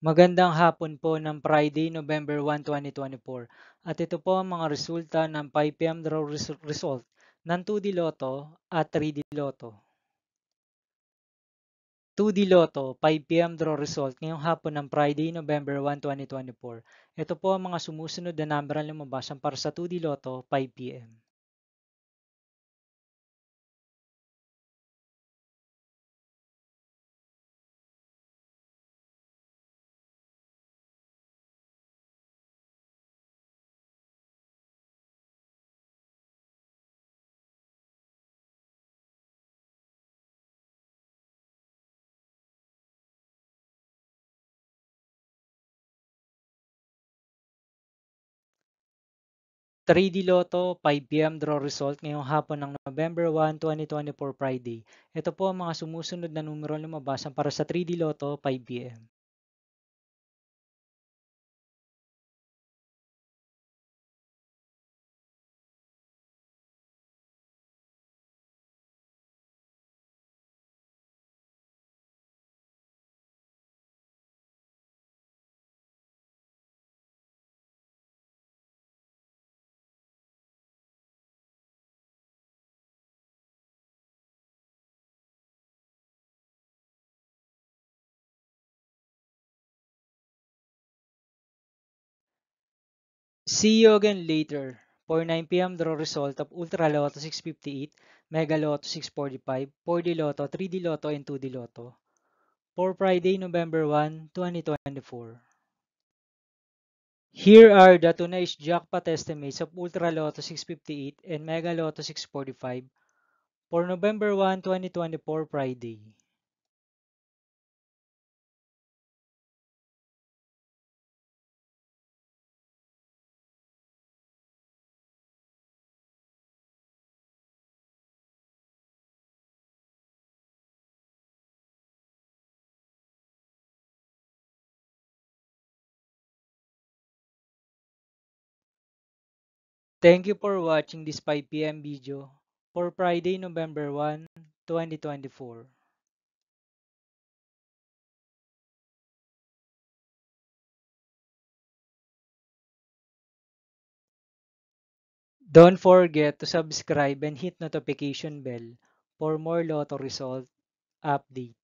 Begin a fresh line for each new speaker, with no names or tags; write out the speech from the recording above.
Magandang hapon po ng Friday, November 1, 2024. At ito po ang mga resulta ng 5 PM draw result ng 2D Lotto at 3D Lotto. 2D Lotto, 5 PM draw result ngayong hapon ng Friday, November 1, 2024. Ito po ang mga sumusunod na number ang lumabas para sa 2D Lotto, 5 PM. 3D Lotto 5 PM draw result ngayong hapon ng November 1, 2024 Friday. Ito po ang mga sumusunod na numero ang lumabas para sa 3D Lotto 5 PM. See you again later for 9 PM draw result of Ultra Lotto 658, Mega Lotto 645, 4D Lotto, 3D Lotto, and 2D Lotto for Friday, November 1, 2024. Here are the tonight's jackpot estimates of Ultra Lotto 658 and Mega Lotto 645 for November 1, 2024 Friday. Thank you for watching this 5 PM video for Friday, November 1, 2024. Don't forget to subscribe and hit notification bell for more Lotto result update.